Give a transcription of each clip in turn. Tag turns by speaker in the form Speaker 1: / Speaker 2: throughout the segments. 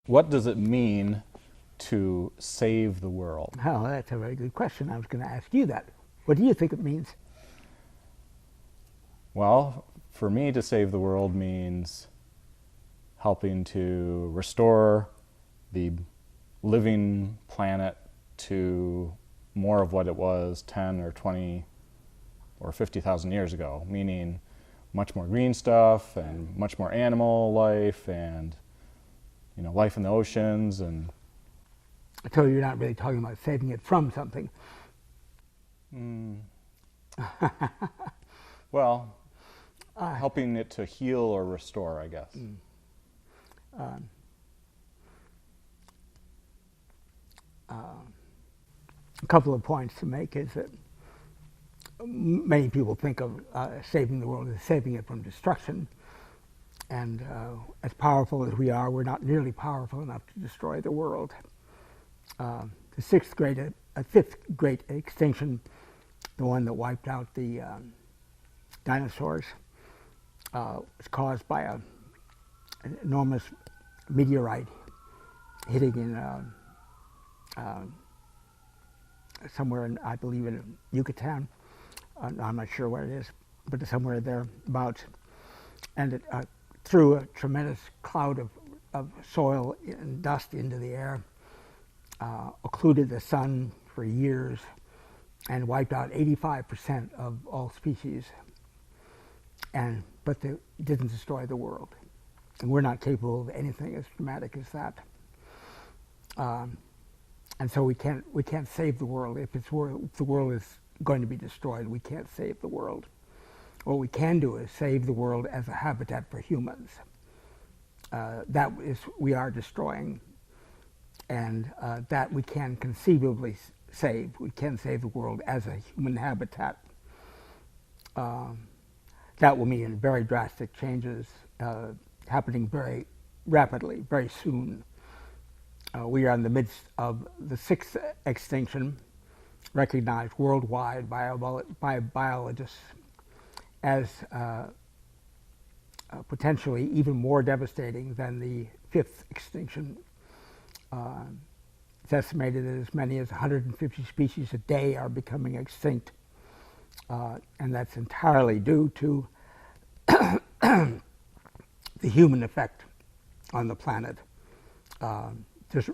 Speaker 1: What does it mean to save the world?
Speaker 2: Oh, that's a very good question. I was going to ask you that. What do you think it means?
Speaker 1: Well, for me, to save the world means helping to restore the living planet to more of what it was 10 or 20 or 50,000 years ago, meaning much more green stuff and much more animal life and life in the oceans. And
Speaker 2: So you're not really talking about saving it from something.
Speaker 1: Well, helping it to heal or restore, I guess.
Speaker 2: A couple of points to make is that many people think of saving the world as saving it from destruction. And as powerful as we are, we're not nearly powerful enough to destroy the world. The fifth great extinction, the one that wiped out the dinosaurs, was caused by an enormous meteorite hitting in somewhere in, I believe, in Yucatan. I'm not sure where it is, but somewhere thereabouts. And it threw a tremendous cloud of soil and dust into the air, occluded the sun for years, and wiped out 85% of all species. But it didn't destroy the world. And we're not capable of anything as dramatic as that. And so we can't save the world. If the world is going to be destroyed, we can't save the world. What we can do is save the world as a habitat for humans. That is, we are destroying, and that we can conceivably save. We can save the world as a human habitat. That will mean very drastic changes happening very rapidly, very soon. We are in the midst of the sixth extinction, recognized worldwide by biologists as potentially even more devastating than the fifth extinction. It's estimated that as many as 150 species a day are becoming extinct, and that's entirely due to the human effect on the planet.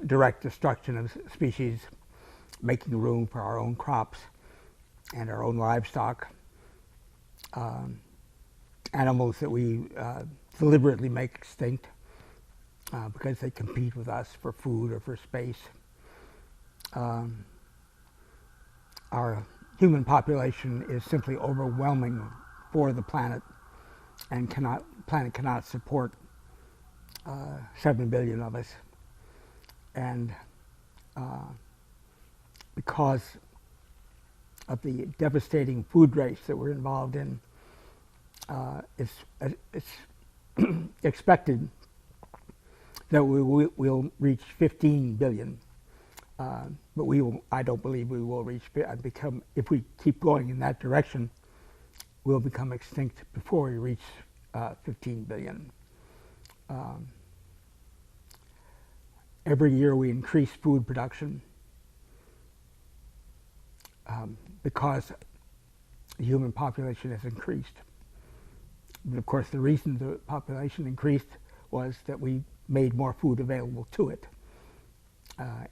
Speaker 2: Direct destruction of species, making room for our own crops and our own livestock, animals that we deliberately make extinct because they compete with us for food or for space. Our human population is simply overwhelming for the planet, and planet cannot support 7 billion of us. And because of the devastating food race that we're involved in, it's expected that we'll reach 15 billion. But I don't believe we will reach, if we keep going in that direction, we'll become extinct before we reach 15 billion. Every year we increase food production because the human population has increased. But of course, the reason the population increased was that we made more food available to it.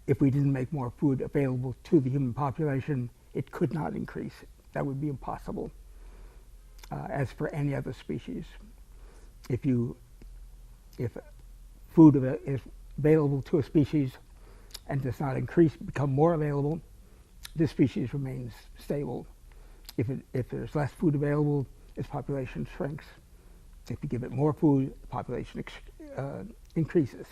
Speaker 2: If we didn't make more food available to the human population, it could not increase. That would be impossible, as for any other species. If food is available to a species and does not become more available, this species remains stable. If there's less food available, its population shrinks. If you give it more food, the population increases.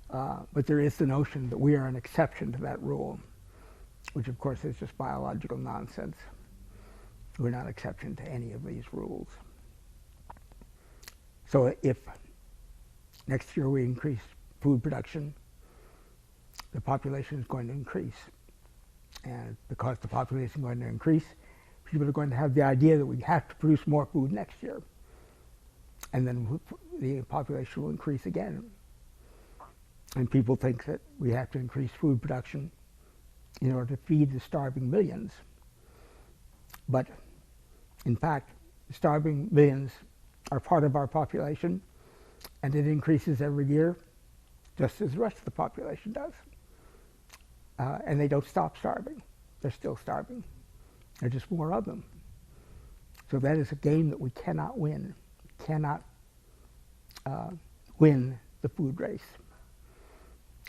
Speaker 2: But there is the notion that we are an exception to that rule, which of course is just biological nonsense. We're not an exception to any of these rules. So if next year we increase food production, the population is going to increase. And because the population is going to increase, people are going to have the idea that we have to produce more food next year. And then the population will increase again. And people think that we have to increase food production in order to feed the starving millions. But in fact, starving millions are part of our population, and it increases every year, just as the rest of the population does. And they don't stop starving. They're still starving. There's just more of them. So that is a game that we cannot win. Cannot win the food race.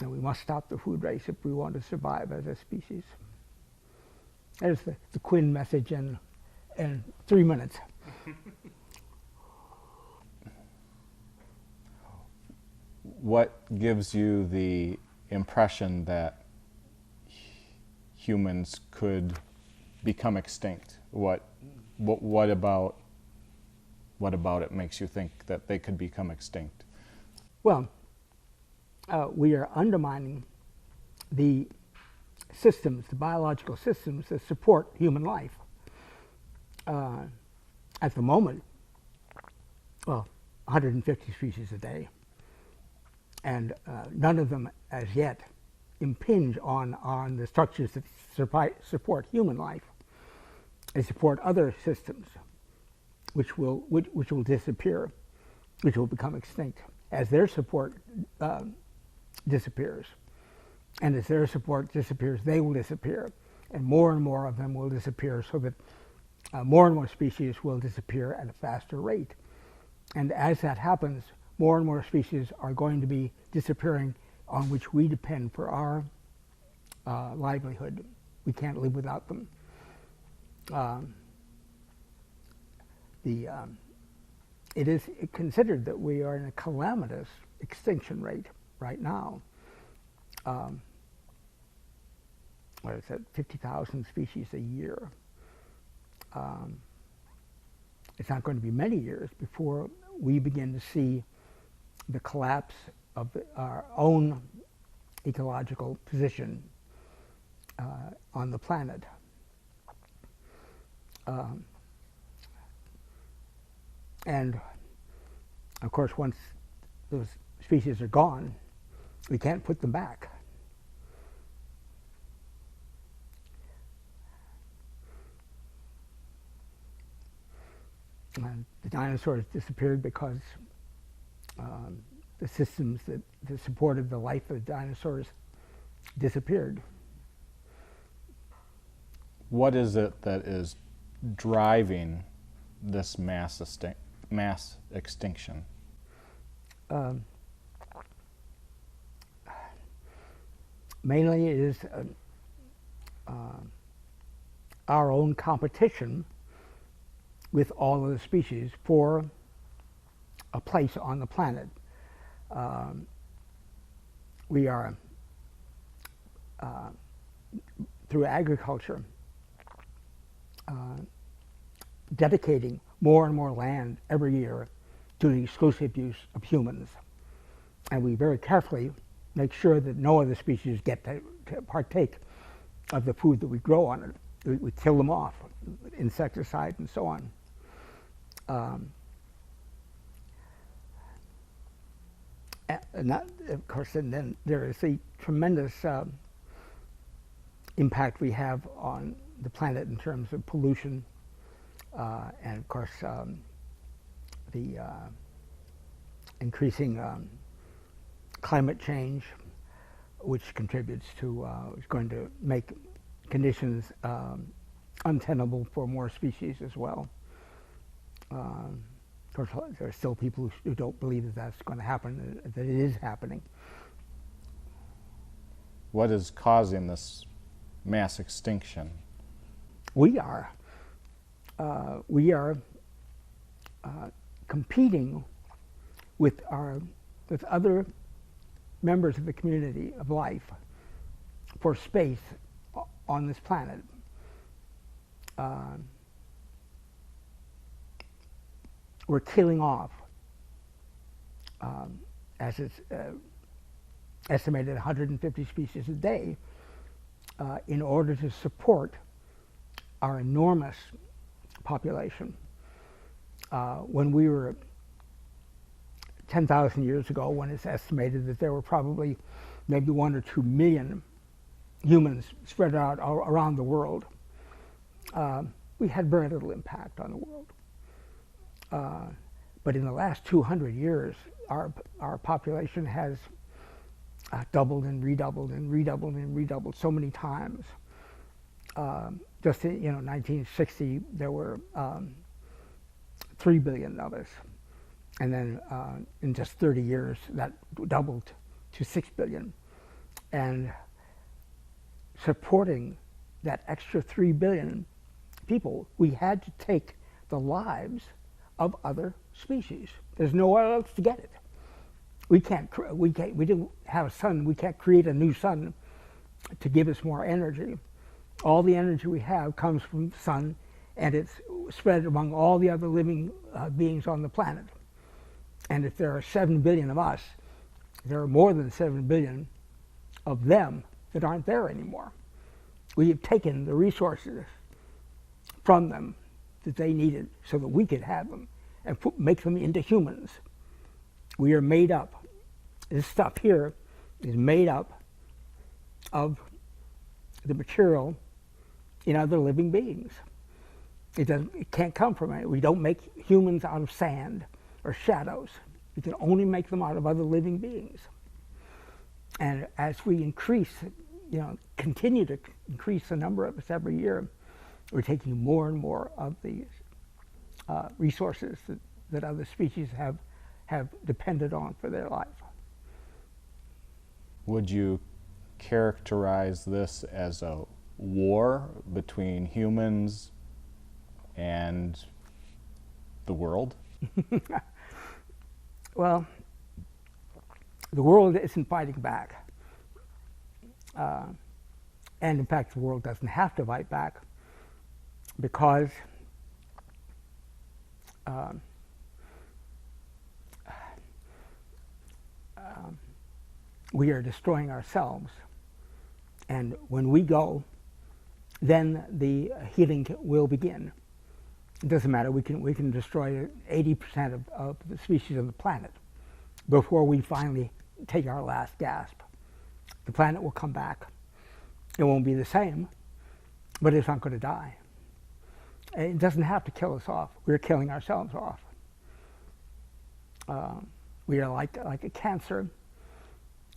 Speaker 2: And we must stop the food race if we want to survive as a species. There's the Quinn message in 3 minutes.
Speaker 1: What gives you the impression that humans could become extinct? What about it makes you think that they could become extinct?
Speaker 2: Well, we are undermining the systems, the biological systems that support human life. At the moment, well, 150 species a day, and none of them as yet impinge on the structures that support human life. They support other systems which will disappear, which will become extinct as their support disappears. And as their support disappears, they will disappear. And more of them will disappear, so that more and more species will disappear at a faster rate. And as that happens, more and more species are going to be disappearing on which we depend for our livelihood. We can't live without them. It is considered that we are in a calamitous extinction rate right now. What is that, 50,000 species a year. It's not going to be many years before we begin to see the collapse of our own ecological position on the planet. And of course, once those species are gone, we can't put them back. The dinosaurs disappeared because the systems that supported the life of the dinosaurs disappeared.
Speaker 1: What is it that is driving this mass extinction?
Speaker 2: Mainly it is our own competition with all of the species for a place on the planet. We are, through agriculture, dedicating more and more land every year to the exclusive use of humans. And we very carefully make sure that no other species get to partake of the food that we grow on it. We kill them off with insecticide and so on. And that, of course, and then there is the tremendous impact we have on the planet in terms of pollution, and of course the increasing climate change, which contributes to, is going to make conditions untenable for more species as well. Of course, there are still people who don't believe that that's going to happen, that it is happening.
Speaker 1: What is causing this mass extinction?
Speaker 2: We are competing with other members of the community of life for space on this planet. We're killing off, as it's estimated, 150 species a day in order to support our enormous population. When we were 10,000 years ago, when it's estimated that there were probably maybe 1 or 2 million humans spread out around the world, we had very little impact on the world. But in the last 200 years, our population has doubled and redoubled and redoubled and redoubled so many times. Just in 1960, there were 3 billion of us. And then in just 30 years, that doubled to 6 billion. And supporting that extra 3 billion people, we had to take the lives of other species. There's nowhere else to get it. We don't have a sun. We can't create a new sun to give us more energy. All the energy we have comes from the sun, and it's spread among all the other living beings on the planet. And if there are 7 billion of us, there are more than 7 billion of them that aren't there anymore. We have taken the resources from them that they needed so that we could have them and make them into humans. We are made up. This stuff here is made up of the material in other living beings. It can't come from it. We don't make humans out of sand or shadows. We can only make them out of other living beings. And as we continue to increase the number of us every year, we're taking more and more of these resources that other species have depended on for their life.
Speaker 1: Would you characterize this as a war between humans and the world?
Speaker 2: Well, the world isn't fighting back. And in fact, the world doesn't have to fight back because we are destroying ourselves. And when we go, then the healing will begin. It doesn't matter, we can destroy 80% of the species on the planet before we finally take our last gasp. The planet will come back. It won't be the same, but it's not going to die. It doesn't have to kill us off. We're killing ourselves off. We are like a cancer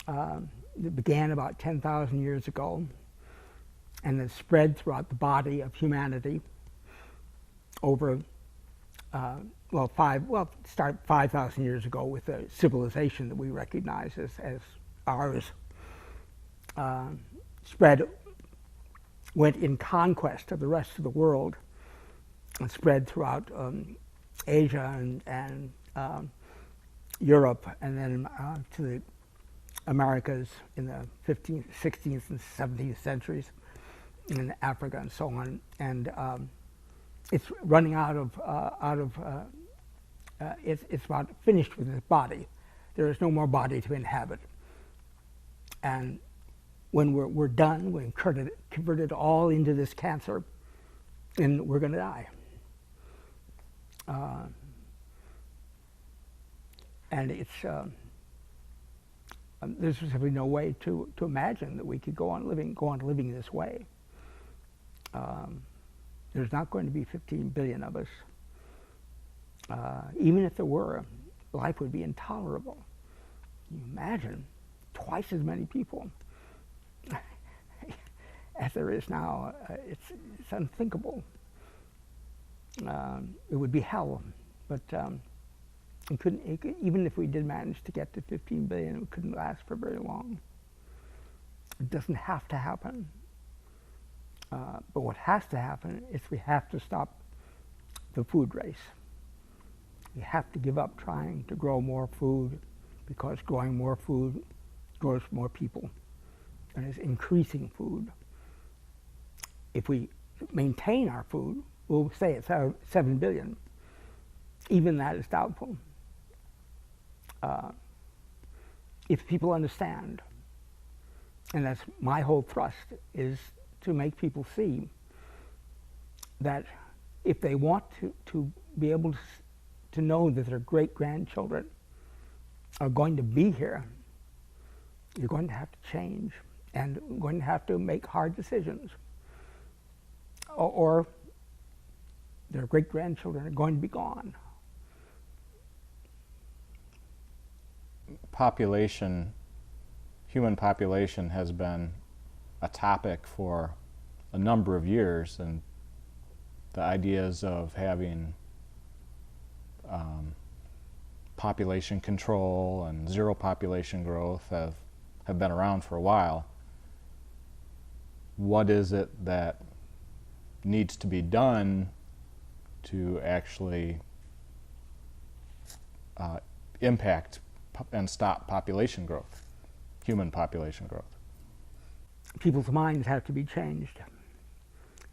Speaker 2: that began about 10,000 years ago and then spread throughout the body of humanity over, start 5,000 years ago with a civilization that we recognize as ours. Went in conquest of the rest of the world and spread throughout Asia and Europe, and then to the Americas in the 15th, 16th, and 17th centuries, in Africa and so on. And it's running it's about finished with its body. There is no more body to inhabit. And when we're done, we converted all into this cancer, and we're going to die. And it's there's simply no way to imagine that we could go on living this way. There's not going to be 15 billion of us. Even if there were, life would be intolerable. Can you imagine twice as many people as there is now? It's unthinkable. It would be hell, but even if we did manage to get to 15 billion, it couldn't last for very long. It doesn't have to happen. But what has to happen is we have to stop the food race. We have to give up trying to grow more food, because growing more food grows more people and is increasing food. If we maintain our food, we'll stay at 7 billion. Even that is doubtful. If people understand, and that's my whole thrust, is to make people see that if they want to be able to know that their great-grandchildren are going to be here, you're going to have to change and going to have to make hard decisions. Or their great-grandchildren are going to be gone.
Speaker 1: Human population has been a topic for a number of years, and the ideas of having population control and zero population growth have been around for a while. What is it that needs to be done to actually impact and stop population growth, human population growth?
Speaker 2: People's minds have to be changed.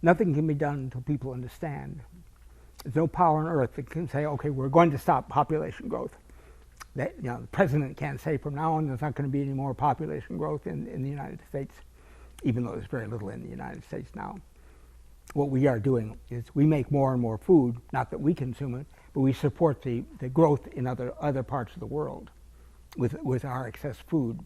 Speaker 2: Nothing can be done until people understand. There's no power on earth that can say, okay, we're going to stop population growth. That, the president can't say from now on there's not going to be any more population growth in the United States, even though there's very little in the United States now. What we are doing is we make more and more food, not that we consume it, but we support the growth in other parts of the world with our excess food.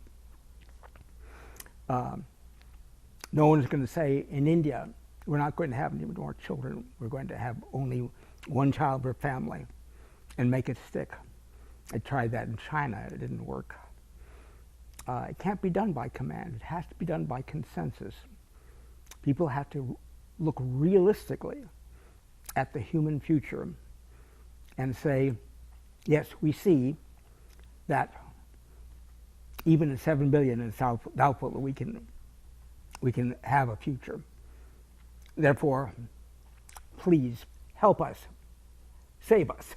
Speaker 2: No one's going to say in India, we're not going to have any more children. We're going to have only one child per family and make it stick. I tried that in China. It didn't work. It can't be done by command. It has to be done by consensus. People have to look realistically at the human future and say, yes, we see that even at 7 billion, it's doubtful that we can have a future. Therefore, please help us, save us.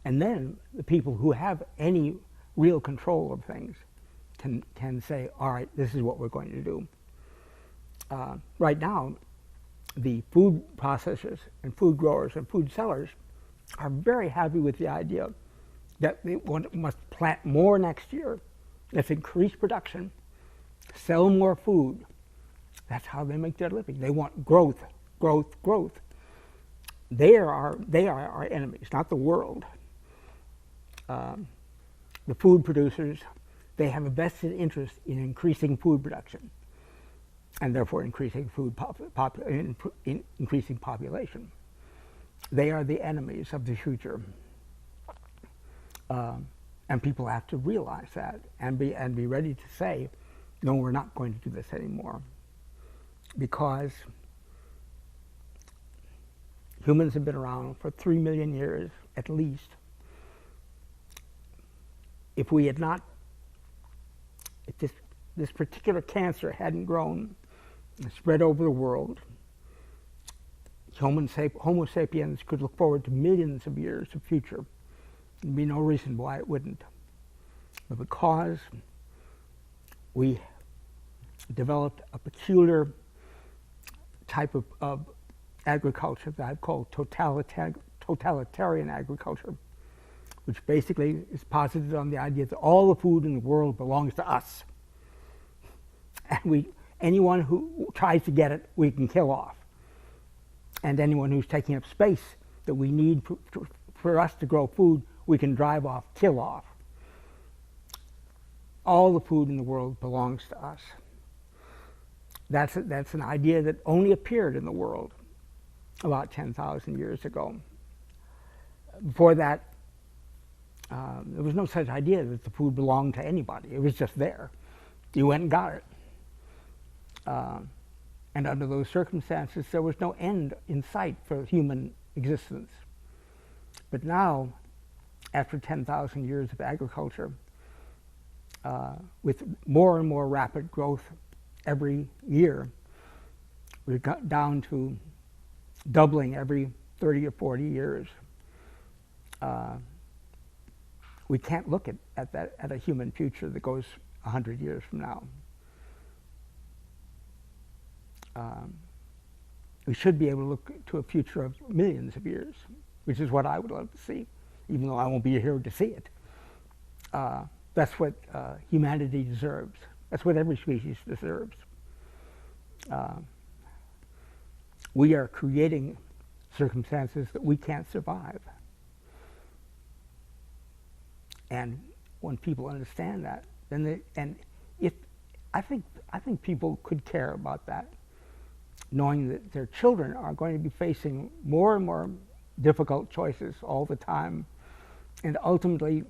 Speaker 2: And then the people who have any real control of things can say, all right, this is what we're going to do. Right now, the food processors and food growers and food sellers are very happy with the idea that they must plant more next year. Let's increase production, sell more food. That's how they make their living. They want growth, growth, growth. They are our enemies, not the world. The food producers, they have a vested interest in increasing food production, and therefore increasing increasing population. They are the enemies of the future, and people have to realize that and be ready to say, no, we're not going to do this anymore, because humans have been around for 3 million years at least. If we had not, if this particular cancer hadn't grown and spread over the world, Homo sapiens could look forward to millions of years of future. There'd be no reason why it wouldn't. But because we developed a peculiar type of agriculture that I've called totalitarian agriculture, which basically is posited on the idea that all the food in the world belongs to us. And anyone who tries to get it, we can kill off. And anyone who's taking up space that we need for us to grow food, we can drive off, kill off. All the food in the world belongs to us. That's an idea that only appeared in the world about 10,000 years ago. Before that, there was no such idea that the food belonged to anybody. It was just there. You went and got it. And under those circumstances, there was no end in sight for human existence. But now, after 10,000 years of agriculture, with more and more rapid growth every year, we've got down to doubling every 30 or 40 years. We can't look at a human future that goes 100 years from now. We should be able to look to a future of millions of years, which is what I would love to see, even though I won't be here to see it. That's what humanity deserves. That's what every species deserves. We are creating circumstances that we can't survive. And when people understand that, then if I think people could care about that, knowing that their children are going to be facing more and more difficult choices all the time, and ultimately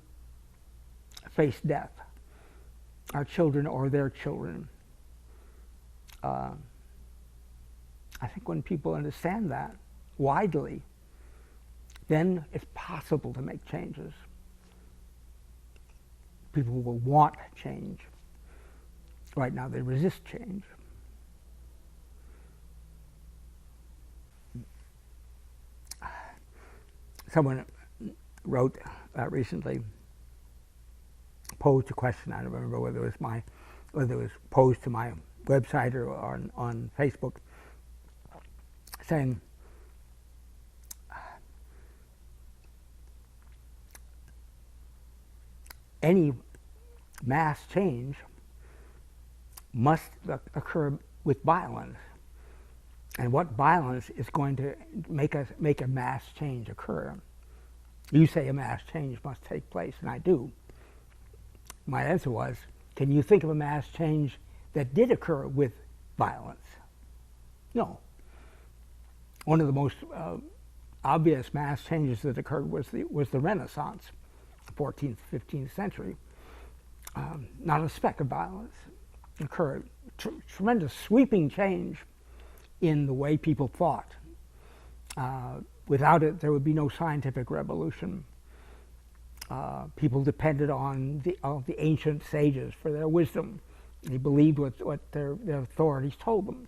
Speaker 2: face death, our children or their children. I think when people understand that widely, then it's possible to make changes. People will want change. Right now they resist change. Someone wrote recently, posed a question. I don't remember whether it was posed to my website or on Facebook, saying, any mass change must occur with violence. And what violence is going to make a mass change occur? You say a mass change must take place, and I do. My answer was, can you think of a mass change that did occur with violence? No. One of the most obvious mass changes that occurred was the Renaissance, 14th, 15th century. Not a speck of violence occurred. Tremendous sweeping change in the way people thought. Without it, there would be no scientific revolution. People depended on the ancient sages for their wisdom. They believed what their authorities told them.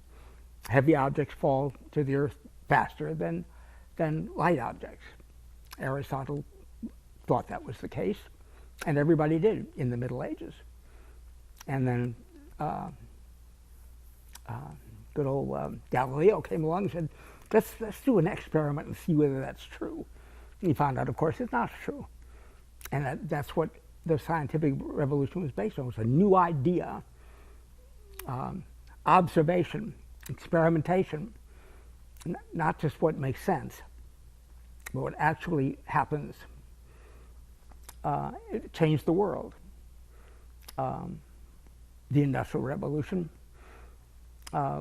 Speaker 2: Heavy objects fall to the earth faster than light objects. Aristotle thought that was the case, and everybody did in the Middle Ages. And then good old Galileo came along and said, let's do an experiment and see whether that's true. And he found out, of course, it's not true. And that's what the scientific revolution was based on. It was a new idea, observation, experimentation, not just what makes sense, but what actually happens. It changed the world. The Industrial Revolution,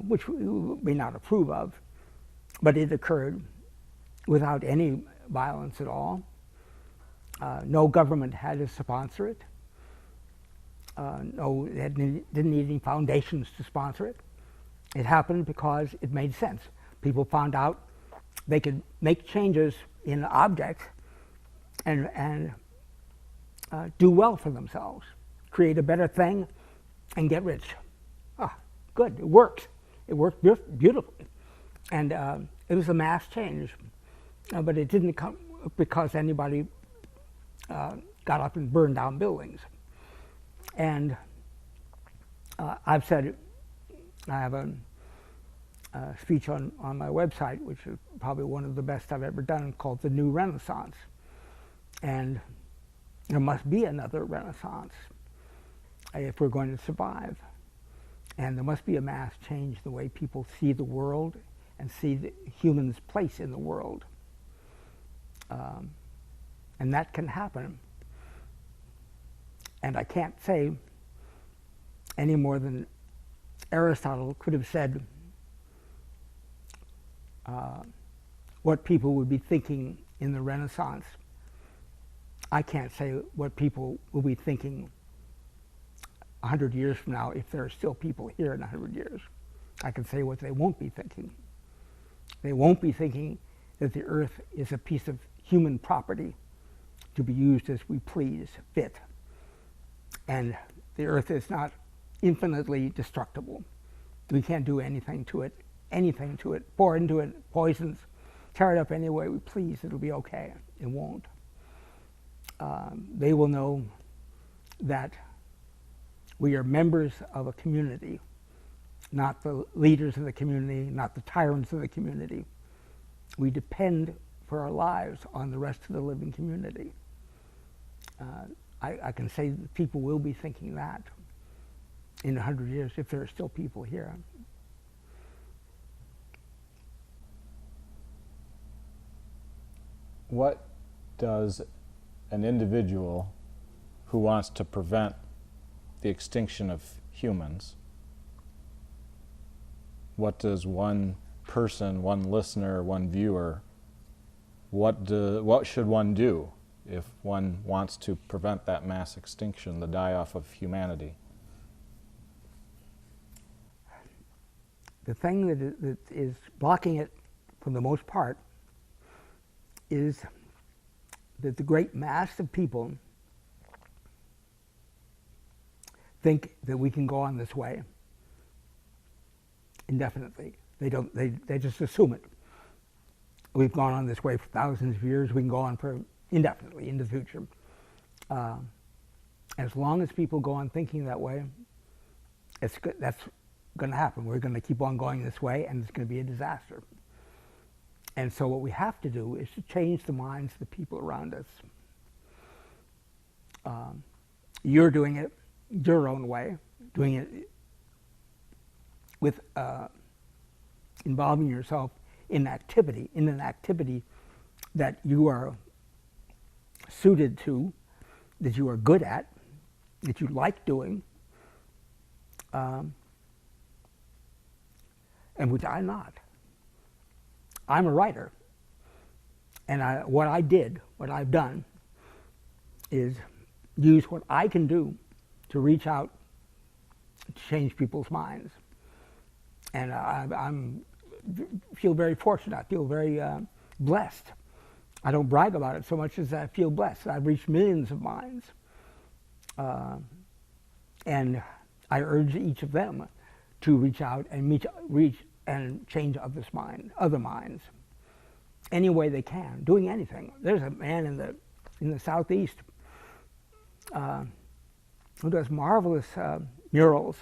Speaker 2: which we may not approve of, but it occurred without any violence at all. No government had to sponsor it. It didn't need any foundations to sponsor it. It happened because it made sense. People found out they could make changes in objects and do well for themselves, create a better thing, and get rich. Good, it works. It worked beautifully. And it was a mass change, but it didn't come because anybody got up and burned down buildings. And I've said, I have a speech on my website, which is probably one of the best I've ever done, called The New Renaissance. And there must be another Renaissance if we're going to survive. And there must be a mass change the way people see the world and see the human's place in the world. And that can happen. And I can't say any more than Aristotle could have said what people would be thinking in the Renaissance. I can't say what people will be thinking 100 years from now, if there are still people here in 100 years. I can say what they won't be thinking. They won't be thinking that the earth is a piece of human property to be used as we please, fit. And the earth is not infinitely destructible. We can't do anything to it, pour into it poisons, tear it up any way we please, it'll be okay. It won't. They will know that we are members of a community, not the leaders of the community, not the tyrants of the community. We depend for our lives on the rest of the living community. I can say that people will be thinking that in 100 years if there are still people here.
Speaker 1: What does an individual who wants to prevent the extinction of humans, what does one person, one listener, one viewer, what should one do if one wants to prevent that mass extinction, the die-off of humanity?
Speaker 2: The thing that is blocking it, for the most part, is that the great mass of people think that we can go on this way indefinitely. They don't. They just assume it. We've gone on this way for thousands of years. We can go on for indefinitely in the future. As long as people go on thinking that way, that's going to happen. We're going to keep on going this way, and it's going to be a disaster. And so what we have to do is to change the minds of the people around us. You're doing it your own way, doing it with involving yourself in an activity that you are suited to, that you are good at, that you like doing, and which I'm not. I'm a writer, and what I've done is use what I can do to reach out to change people's minds. And I'm feel very fortunate. I feel very blessed. I don't brag about it so much as I feel blessed. I've reached millions of minds, and I urge each of them to reach out and reach and change other minds, any way they can, doing anything. There's a man in the southeast who does marvelous murals.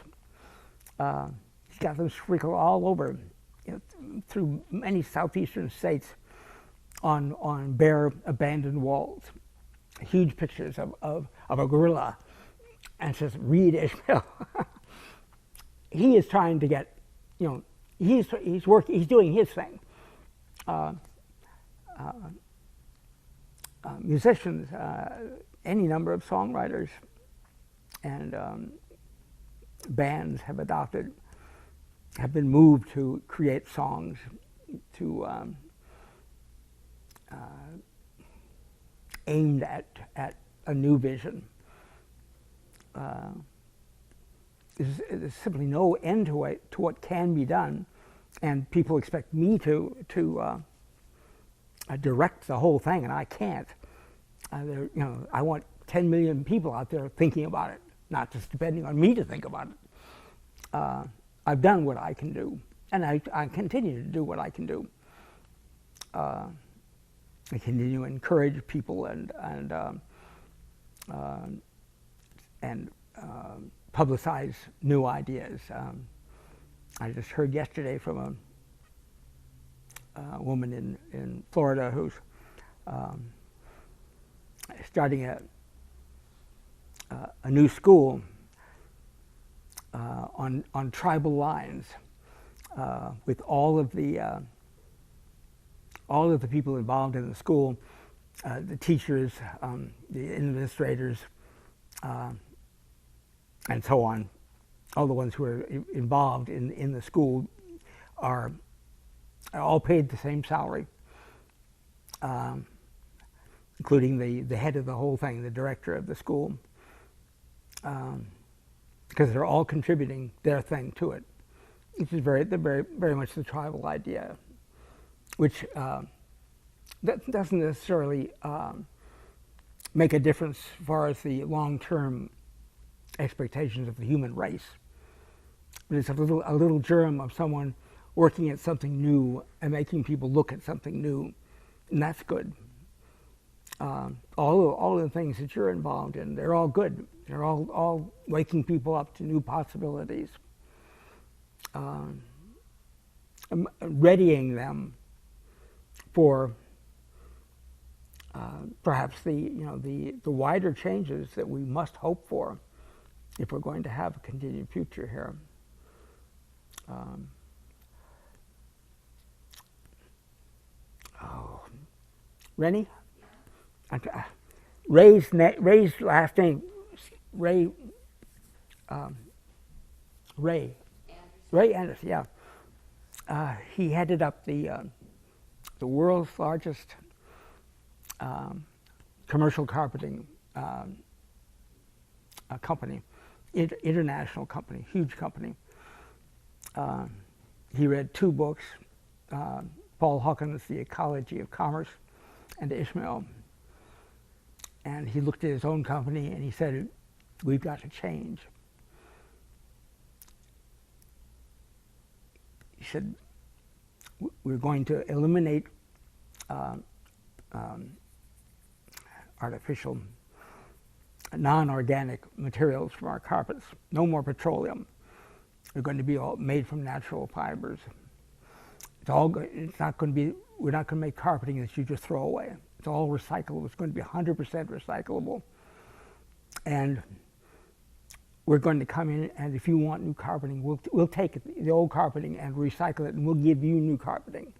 Speaker 2: He's got them sprinkled all over, through many southeastern states, on bare, abandoned walls. Huge pictures of a gorilla, and says, "Read Ishmael." He is trying to get, he's doing his thing. Musicians, any number of songwriters and bands have been moved to create songs to aimed at a new vision. There's simply no end to what can be done, and people expect me to direct the whole thing, and I can't. I want 10 million people out there thinking about it, not just depending on me to think about it. I've done what I can do, and I continue to do what I can do. I continue to encourage people and publicize new ideas. I just heard yesterday from a woman in Florida who's starting a new school on tribal lines, with all of the people involved in the school, the teachers, the administrators, and so on. All the ones who are involved in the school are all paid the same salary, including the head of the whole thing, the director of the school, because they're all contributing their thing to it, which is very much the tribal idea, which that doesn't necessarily make a difference as far as the long-term expectations of the human race. But it's a little germ of someone working at something new and making people look at something new, and that's good. All of the things that you're involved in, they're all good. They're all waking people up to new possibilities, readying them for perhaps the wider changes that we must hope for if we're going to have a continued future here. Rennie? Ray's last name Ray Anderson, yeah. He headed up the world's largest commercial carpeting company, international company, huge company. He read 2 books, Paul Hawkins' The Ecology of Commerce and Ishmael. And he looked at his own company and he said, we've got to change. He said, we're going to eliminate artificial, non-organic materials from our carpets. No more petroleum. They're going to be all made from natural fibers. It's not going to be, we're not going to make carpeting that you just throw away. It's all recyclable. It's going to be 100% recyclable. And we're going to come in, and if you want new carpeting, we'll take it, the old carpeting, and recycle it, and we'll give you new carpeting.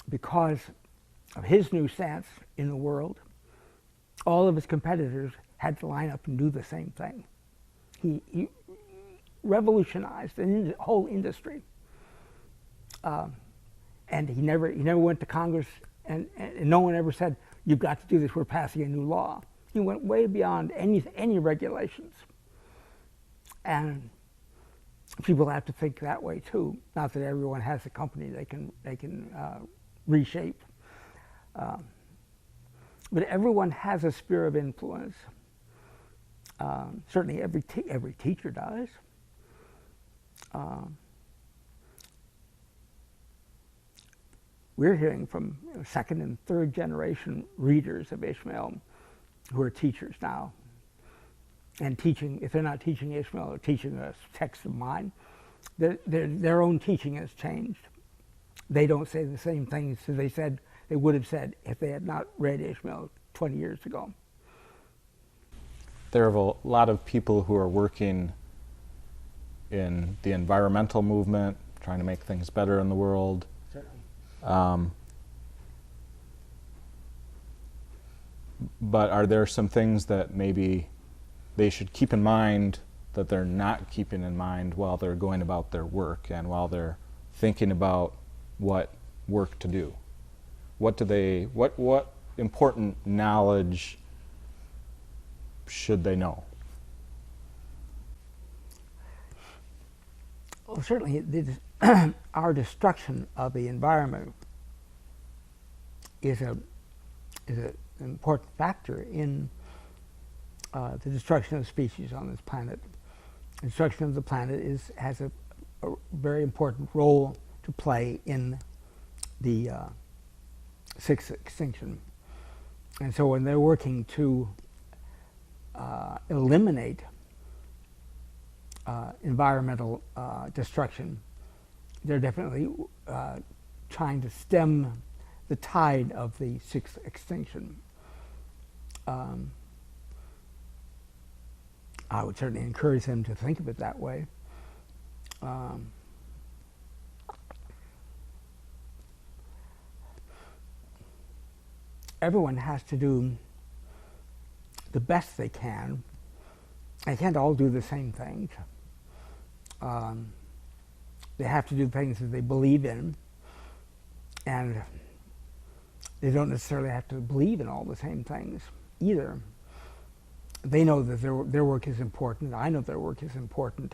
Speaker 2: Because of his new stance in the world, all of his competitors had to line up and do the same thing. He revolutionized the whole industry. And he never went to Congress, and no one ever said, you've got to do this, we're passing a new law. He went way beyond any regulations. And people have to think that way too. Not that everyone has a company they can reshape. But everyone has a sphere of influence. Certainly every teacher does. We're hearing from second and third generation readers of Ishmael who are teachers now. And teaching, if they're not teaching Ishmael or teaching a text of mine, their own teaching has changed. They don't say the same things as they would have said if they had not read Ishmael 20 years ago.
Speaker 1: There are a lot of people who are working in the environmental movement, trying to make things better in the world. But are there some things that maybe they should keep in mind that they're not keeping in mind while they're going about their work and while they're thinking about what work to do? What important knowledge should they know?
Speaker 2: Well, certainly our destruction of the environment is an important factor in the destruction of species on this planet. The destruction of the planet has a very important role to play in the sixth extinction. And so when they're working to eliminate environmental destruction, they're definitely trying to stem the tide of the sixth extinction. I would certainly encourage them to think of it that way. Everyone has to do the best they can. They can't all do the same things. They have to do things that they believe in, and they don't necessarily have to believe in all the same things either. They know that their work is important. I know their work is important.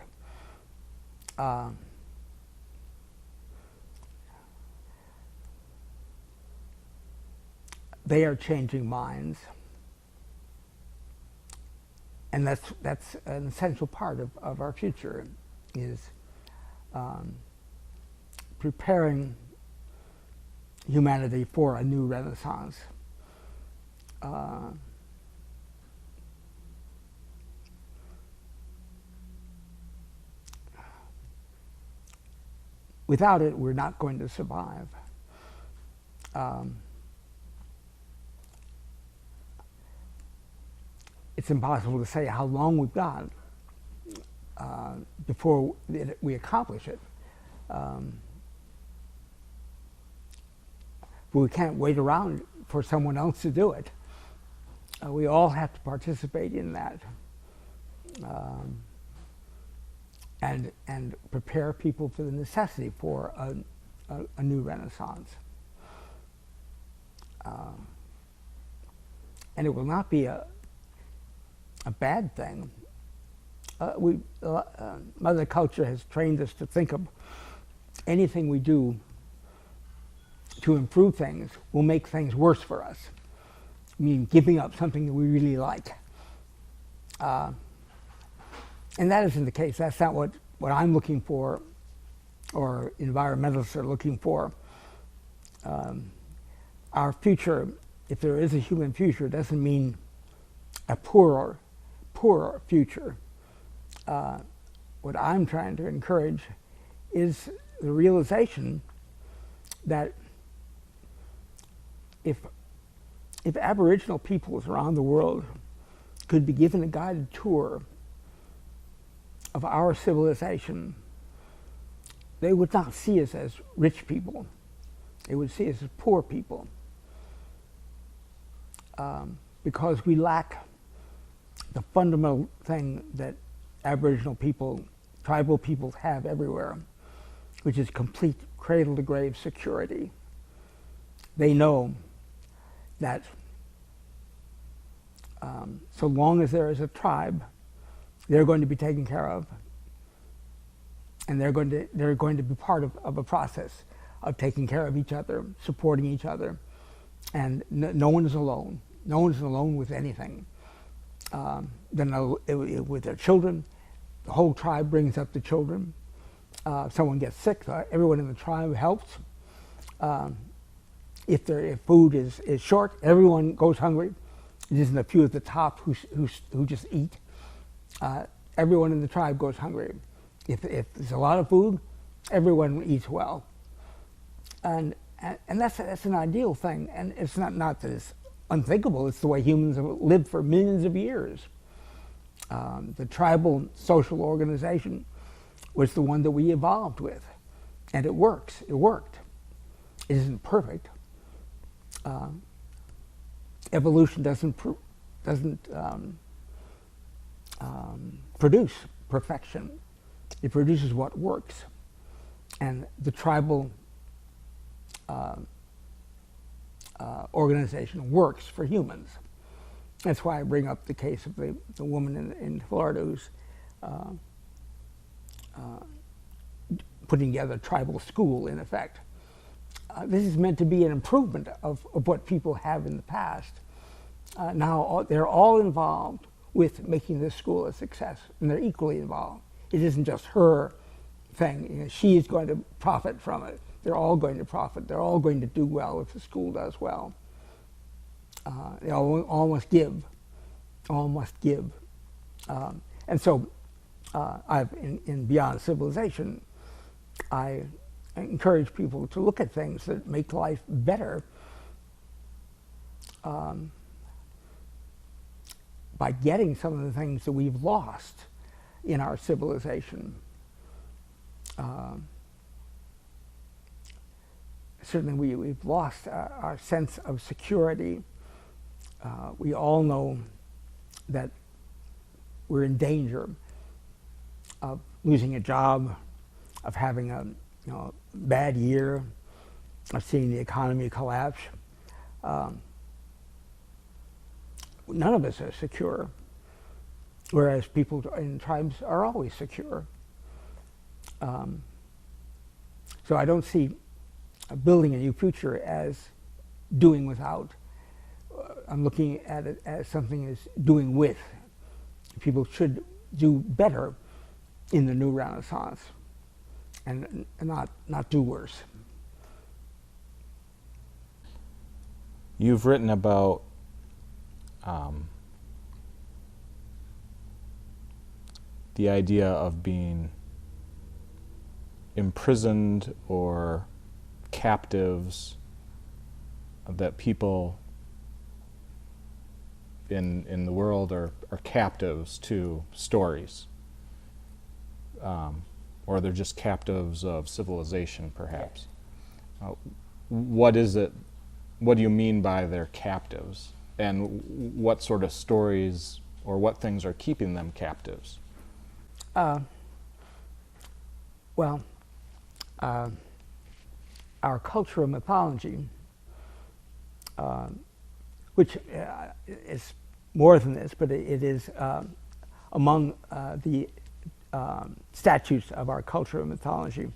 Speaker 2: They are changing minds, and that's an essential part of our future, is preparing humanity for a new renaissance. Without it, we're not going to survive. It's impossible to say how long we've got before we accomplish it. But we can't wait around for someone else to do it. we all have to participate in that, and prepare people for the necessity for a new Renaissance. And it will not be a bad thing. Mother Culture has trained us to think of anything we do to improve things will make things worse for us. I mean, giving up something that we really like. And that isn't the case. That's not what I'm looking for, or environmentalists are looking for. Our future, if there is a human future, doesn't mean a poorer future. What I'm trying to encourage is the realization that if Aboriginal peoples around the world could be given a guided tour of our civilization, they would not see us as rich people. They would see us as poor people. Because we lack the fundamental thing that Aboriginal people, tribal peoples have everywhere, which is complete cradle-to-grave security. They know that so long as there is a tribe, they're going to be taken care of, and they're going to be part of a process of taking care of each other, supporting each other, and no one is alone. No one is alone with anything. Then with their children, the whole tribe brings up the children. Someone gets sick, everyone in the tribe helps. If food is short, everyone goes hungry. It isn't a few at the top who just eat. Everyone in the tribe goes hungry. If there's a lot of food, everyone eats well. And that's an ideal thing. And it's not that it's unthinkable. It's the way humans have lived for millions of years. The tribal social organization was the one that we evolved with, and it works. It worked. It isn't perfect. Evolution doesn't produce perfection. It produces what works, and the tribal organization works for humans. That's why I bring up the case of the woman in Florida who's putting together a tribal school, in effect. This is meant to be an improvement of what people have in the past. Now they're all involved with making this school a success, and they're equally involved. It isn't just her thing. You know, she's going to profit from it. They're all going to profit. They're all going to do well if the school does well. They all must give. All must give. And so in Beyond Civilization, I encourage people to look at things that make life better by getting some of the things that we've lost in our civilization. Certainly we've lost our sense of security. We all know that we're in danger of losing a job, of having a bad year, of seeing the economy collapse. None of us are secure, whereas people in tribes are always secure. So I don't see building a new future as doing without. I'm looking at it as something as doing with. People should do better in the new Renaissance and not do worse.
Speaker 1: You've written about the idea of being imprisoned or captives, that people in the world are captives to stories, or they're just captives of civilization, perhaps. What is it? What do you mean by they're captives? and what sort of stories or what things are keeping them captives?
Speaker 2: Well, our cultural mythology, which is more than this, but it is among the statutes of our cultural mythology,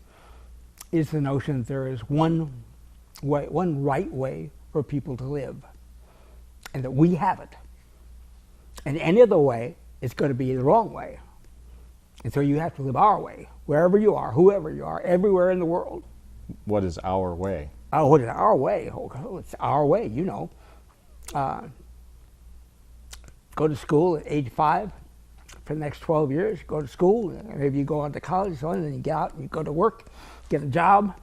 Speaker 2: is the notion that there is one way, one right way for people to live, and that we have it. And any other way is going to be the wrong way. And so you have to live our way, wherever you are, whoever you are, everywhere in the world.
Speaker 1: What is our way?
Speaker 2: Oh, what is our way? Oh, it's our way, you know. Go to school at age 5 for the next 12 years. Go to school, maybe you go on to college, and then you get out and you go to work, get a job,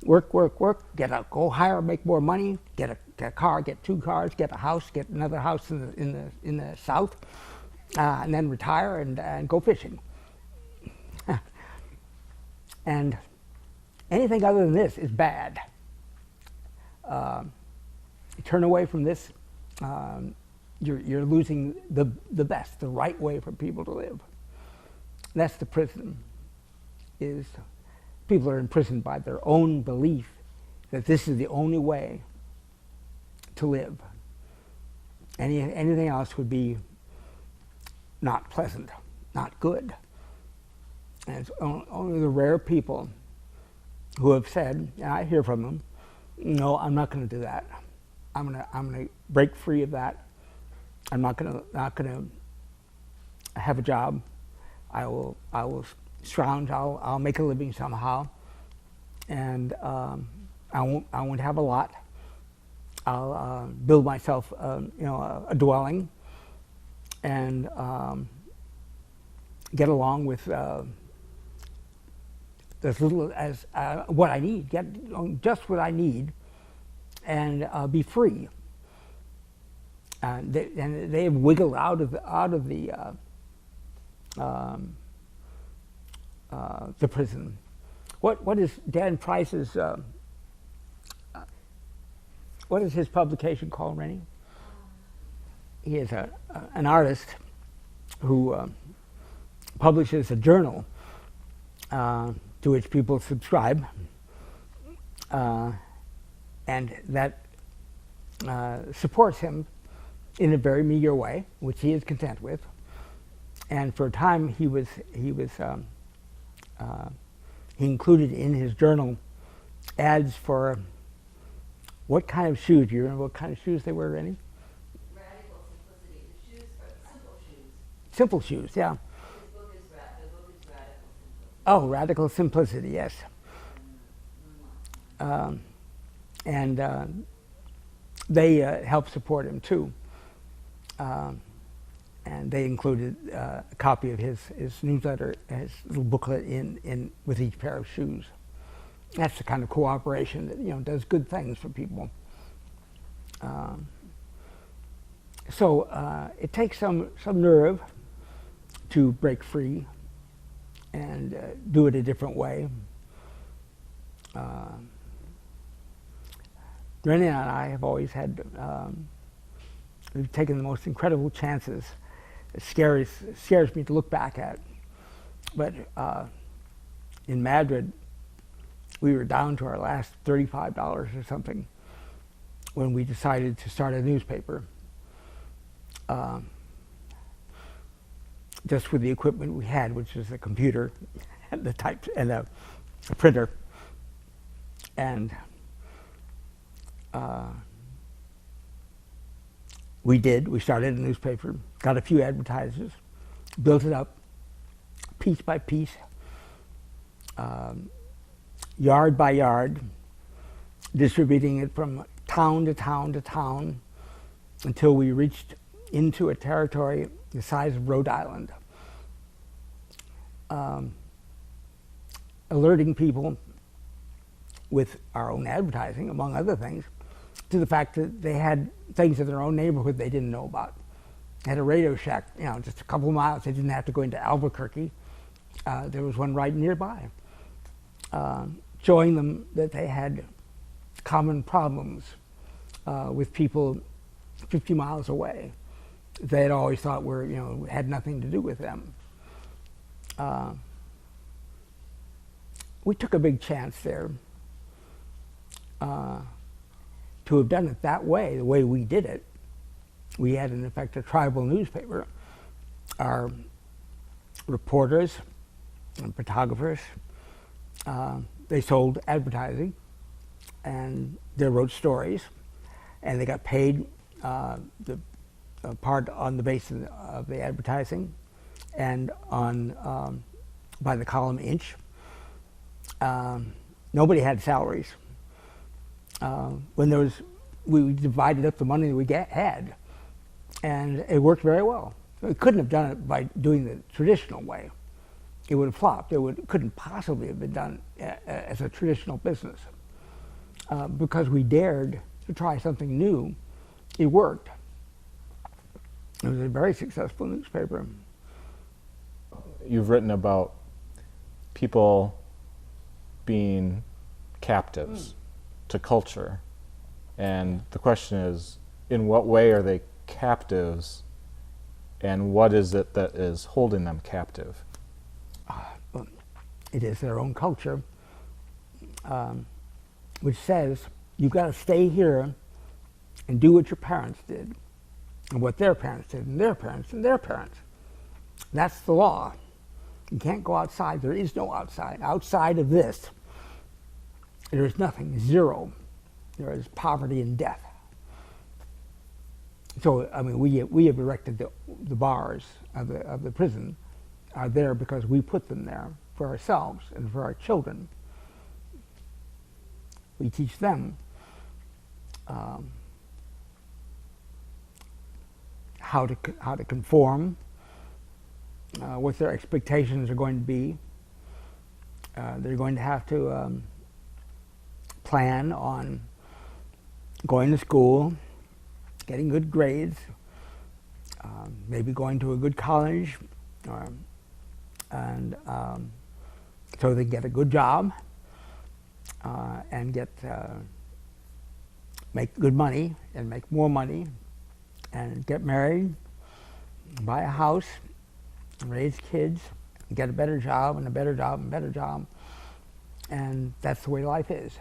Speaker 2: work, go higher, make more money, get a car, get 2 cars, get a house, get another house in the South, and then retire and go fishing. And anything other than this is bad. You turn away from this, you're losing the best, the right way for people to live. That's the prison. Is people are imprisoned by their own belief that this is the only way to live. Anything else would be not pleasant, not good. And it's only the rare people who have said, and I hear from them, no, I'm not going to do that. I'm going to break free of that. I'm not going to have a job. I will scrounge. I'll make a living somehow, and I won't have a lot. I'll build myself, a dwelling, and get along with as little as what I need. Get just what I need, and be free. And they have wiggled out of the prison. What is Dan Price's? What is his publication called, Rennie? He is an artist who publishes a journal to which people subscribe, and that supports him in a very meager way, which he is content with. And for a time, he included in his journal ads for what kind of shoes? Do you remember what kind of shoes they were, Rennie?
Speaker 3: Radical simplicity. The shoes are simple shoes.
Speaker 2: Simple shoes, yeah.
Speaker 3: The book is radical simplicity.
Speaker 2: Oh, radical simplicity, yes. And they helped support him too. And they included a copy of his newsletter, his little booklet in with each pair of shoes. That's the kind of cooperation that does good things for people. So it takes some nerve to break free and do it a different way. Rennie and I have always had, we've taken the most incredible chances. It scares me to look back at. But in Madrid, we were down to our last $35 or something when we decided to start a newspaper. Just with the equipment we had, which was a computer and the type and a printer. And we started a newspaper, got a few advertisers, built it up piece by piece, yard by yard, distributing it from town to town to town until we reached into a territory the size of Rhode Island. Alerting people with our own advertising, among other things, to the fact that they had things in their own neighborhood they didn't know about. They had a Radio Shack, just a couple of miles. They didn't have to go into Albuquerque. There was one right nearby, showing them that they had common problems with people 50 miles away. They had always thought had nothing to do with them. We took a big chance there to have done it that way, the way we did it. We had, in effect, a tribal newspaper. Our reporters and photographers, they sold advertising, and they wrote stories, and they got paid the part on the basis of the advertising and on by the column inch. Nobody had salaries. We divided up the money that we had, and it worked very well. We couldn't have done it by doing the traditional way. It would have flopped. Couldn't possibly have been done as a traditional business. Because we dared to try something new, it worked. It was a very successful newspaper.
Speaker 1: You've written about people being captives to culture. And the question is, in what way are they captives, and what is it that is holding them captive?
Speaker 2: Well, it is their own culture, which says you've got to stay here and do what your parents did, and what their parents did, and their parents, and their parents. That's the law. You can't go outside. There is no outside. Outside of this, there is nothing, zero. There is poverty and death. So, I mean, we have erected the bars of the prison are there because we put them there for ourselves and for our children. We teach them how to conform, what their expectations are going to be. They're going to have to plan on going to school, getting good grades, maybe going to a good college, and so they get a good job and make good money and make more money and get married, buy a house, raise kids, get a better job and a better job and a better job, and that's the way life is.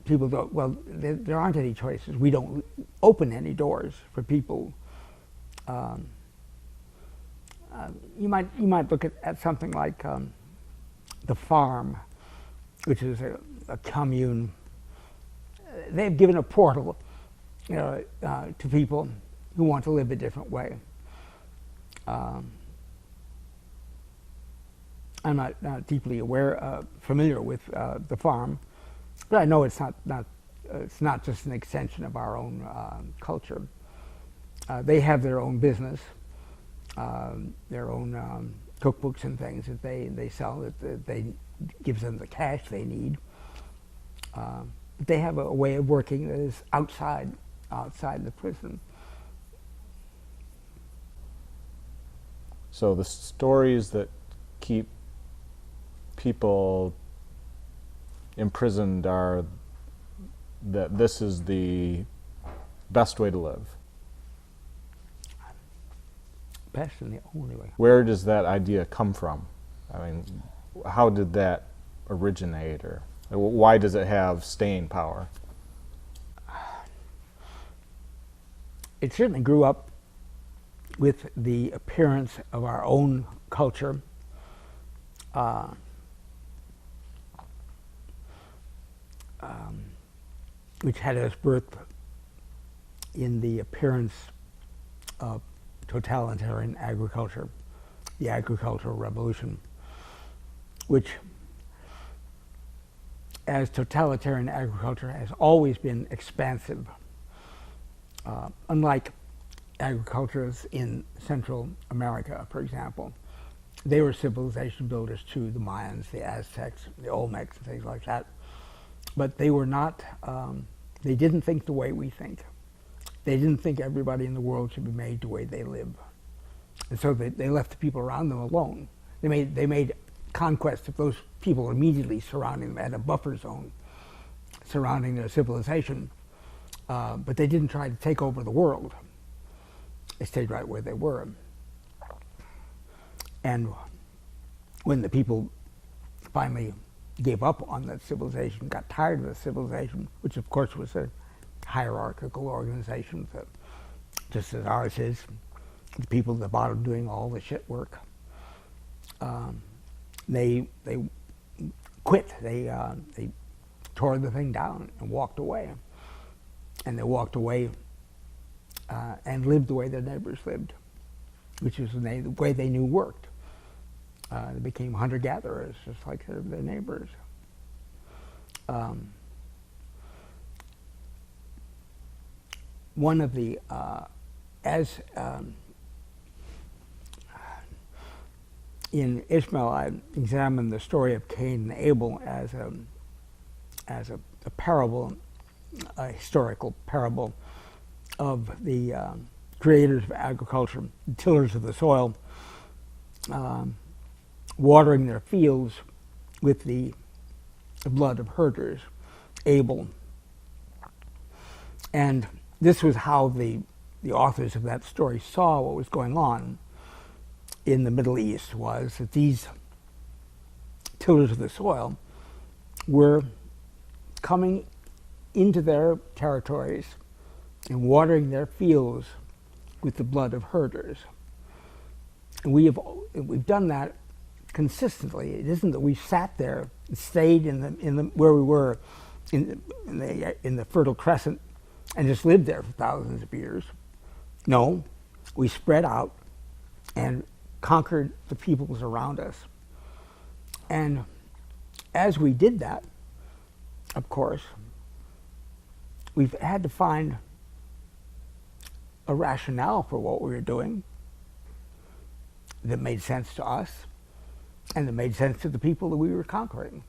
Speaker 2: People don't, well, there aren't any choices. We don't open any doors for people. You might look at something like the farm, which is a commune. They've given a portal, to people who want to live a different way. I'm not deeply familiar with the farm, but I know it's not just an extension of our own culture. They have their own business, their own cookbooks and things that they sell that they gives them the cash they need. They have a way of working that is outside the prison.
Speaker 1: So the stories that keep people imprisoned are that this is the best way to live.
Speaker 2: Best and the only way.
Speaker 1: Where does that idea come from? I mean, how did that originate, or why does it have staying power?
Speaker 2: It certainly grew up with the appearance of our own culture. Which had its birth in the appearance of totalitarian agriculture, the agricultural revolution, which, as totalitarian agriculture, has always been expansive. Unlike agricultures in Central America, for example, they were civilization builders too, the Mayans, the Aztecs, the Olmecs, and things like that. But they were not, they didn't think the way we think. They didn't think everybody in the world should be made the way they live. And so they left the people around them alone. They made conquest of those people immediately surrounding them, had a buffer zone surrounding their civilization, but they didn't try to take over the world. They stayed right where they were. And when the people finally gave up on that civilization, got tired of the civilization, which of course was a hierarchical organization, just as ours is, the people at the bottom doing all the shit work, they quit. They tore the thing down and walked away. And they walked away and lived the way their neighbors lived, which is the way they knew worked. They became hunter-gatherers, just like their neighbors. One of the, in Ishmael, I examined the story of Cain and Abel as a parable, a historical parable of the creators of agriculture, the tillers of the soil, watering their fields with the blood of herders, Abel. And this was how the authors of that story saw what was going on in the Middle East, was that these tillers of the soil were coming into their territories and watering their fields with the blood of herders. And we've done that consistently. It isn't that we sat there and stayed in the where we were in the Fertile Crescent and just lived there for thousands of years. No, we spread out and conquered the peoples around us. And as we did that, of course, we've had to find a rationale for what we were doing that made sense to us and that made sense to the people that we were conquering.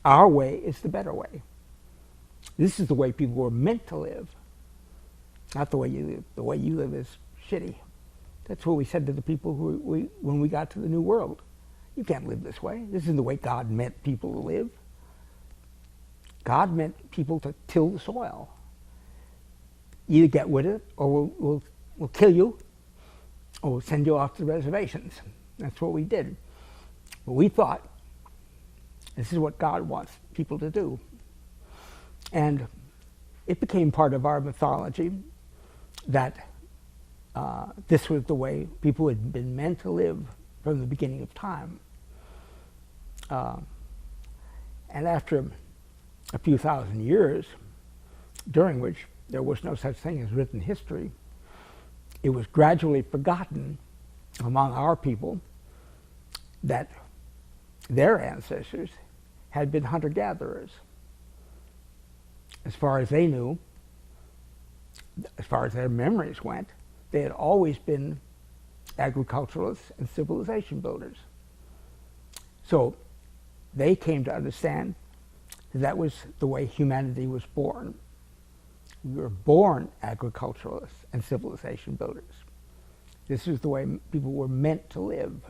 Speaker 2: Our way is the better way. This is the way people were meant to live, not the way you live. The way you live is shitty. That's what we said to the people when we got to the New World. You can't live this way. This isn't the way God meant people to live. God meant people to till the soil. Either get with it, or we'll kill you, or we'll send you off to the reservations. That's what we did. But we thought, this is what God wants people to do. And it became part of our mythology that this was the way people had been meant to live from the beginning of time. And after a few thousand years, during which there was no such thing as written history, it was gradually forgotten among our people that their ancestors had been hunter-gatherers. As far as they knew, as far as their memories went, they had always been agriculturalists and civilization builders. So they came to understand that was the way humanity was born. We were born agriculturalists and civilization builders. This is the way people were meant to live.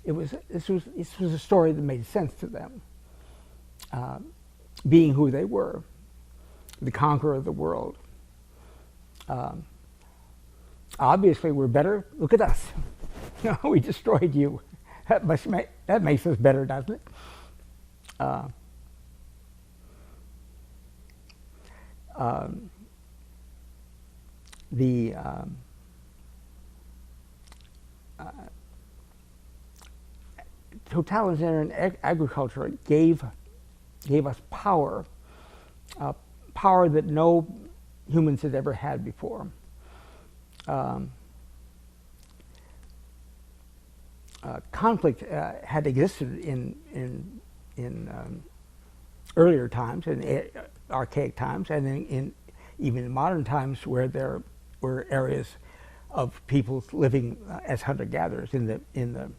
Speaker 2: This was a story that made sense to them, being who they were, the conqueror of the world. Obviously, we're better. Look at us. We destroyed you. That makes us better, doesn't it? Totalitarian agriculture gave us power, power that no humans had ever had before. Conflict had existed in earlier times, in archaic times, and even in modern times, where there were areas of people living as hunter-gatherers in the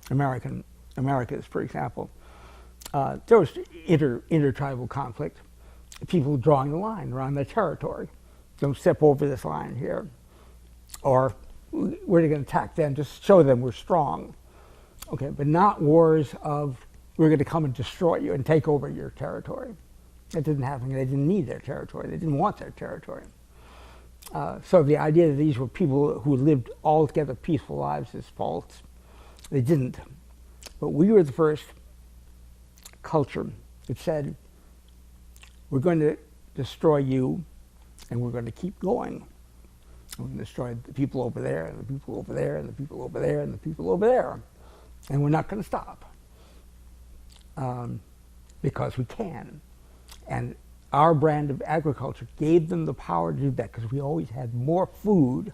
Speaker 2: Americas, for example. There was intertribal conflict, people drawing the line around their territory. Don't step over this line here. Or we're going to attack them, just show them we're strong. Okay, but not wars of we're going to come and destroy you and take over your territory. That didn't happen. They didn't need their territory. They didn't want their territory. So the idea that these were people who lived altogether peaceful lives is false. They didn't. But we were the first culture that said, we're going to destroy you, and we're going to keep going. We're going to destroy the people over there, and the people over there, and the people over there, and the people over there. And we're not going to stop. Because we can. And our brand of agriculture gave them the power to do that, because we always had more food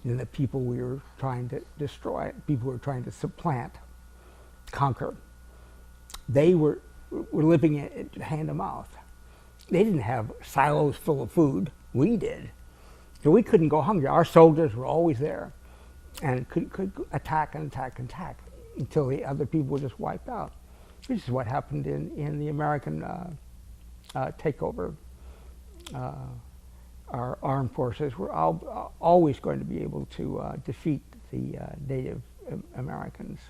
Speaker 2: than the people we were trying to destroy, people we were trying to supplant, conquer. They were living it hand to mouth. They didn't have silos full of food. We did. So we couldn't go hungry. Our soldiers were always there and could attack and attack and attack until the other people were just wiped out. This is what happened in the American takeover. Our armed forces were always going to be able to defeat the Native Americans.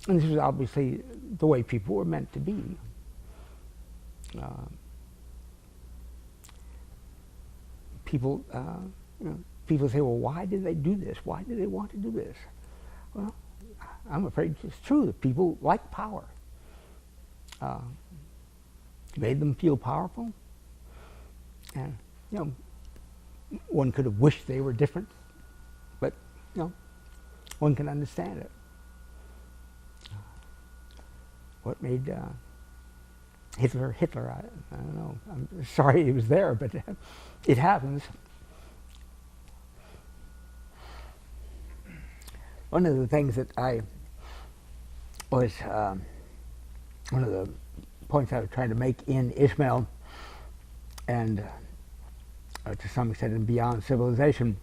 Speaker 2: And this was obviously the way people were meant to be. People say, well, why did they do this? Why did they want to do this? Well, I'm afraid it's true that people like power. Made them feel powerful. And, one could have wished they were different, but, one can understand it. What made Hitler? I don't know. I'm sorry he was there, but it happens. One of the things that I was, one of the points I was trying to make in Ishmael and to some extent in Beyond Civilization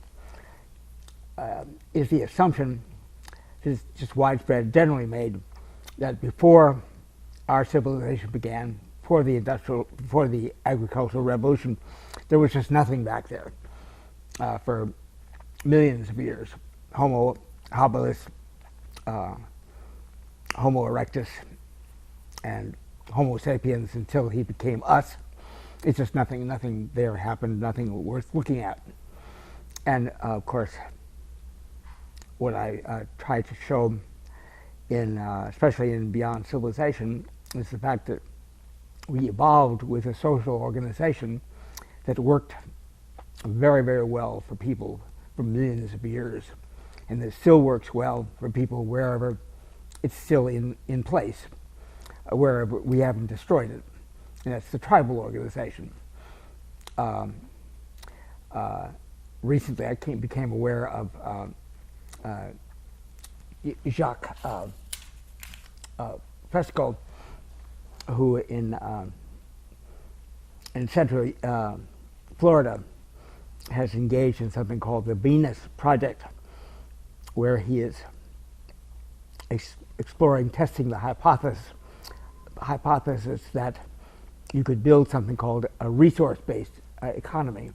Speaker 2: is the assumption, is just widespread, generally made, that before our civilization began, before the agricultural revolution, there was just nothing back there for millions of years. Homo habilis, Homo erectus, and Homo sapiens until he became us. It's just nothing there happened, nothing worth looking at. And of course, what I try to show in, especially in Beyond Civilization, is the fact that we evolved with a social organization that worked very, very well for people for millions of years, and that still works well for people wherever it's still in place, wherever we haven't destroyed it. And that's the tribal organization. Recently, I became aware of Jacques Fresco, who in central Florida has engaged in something called the Venus Project, where he is exploring, testing the hypothesis that you could build something called a resource-based economy,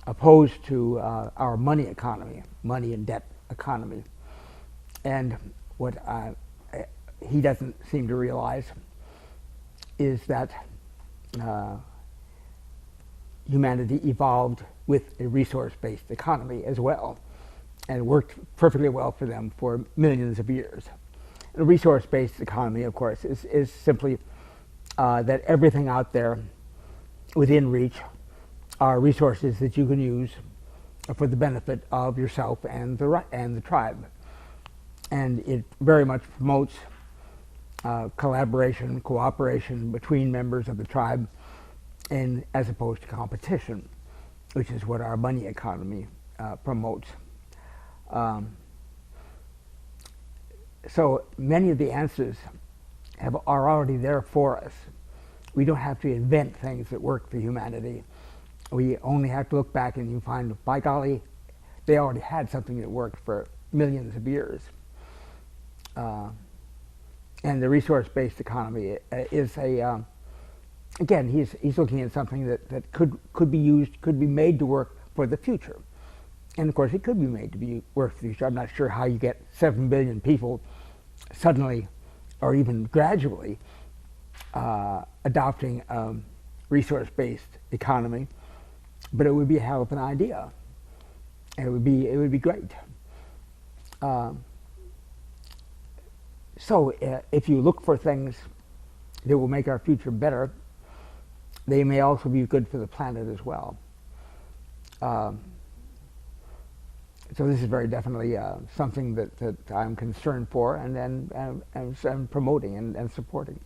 Speaker 2: opposed to our money economy, money and debt economy. And what he doesn't seem to realize is that humanity evolved with a resource-based economy as well, and worked perfectly well for them for millions of years. A resource-based economy, of course, is simply that everything out there within reach are resources that you can use for the benefit of yourself and the tribe. And it very much promotes collaboration, cooperation between members of the tribe, and as opposed to competition, which is what our money economy promotes. So many of the answers are already there for us. We don't have to invent things that work for humanity. We only have to look back and you find, by golly, they already had something that worked for millions of years. And the resource-based economy is a, again, he's looking at something that could be used, could be made to work for the future. And of course, it could be made to be work for the future. I'm not sure how you get 7 billion people suddenly, or even gradually, adopting a resource-based economy, but it would be a hell of an idea. It would be great. So if you look for things that will make our future better, they may also be good for the planet as well. So this is very definitely something that I'm concerned for and promoting and supporting.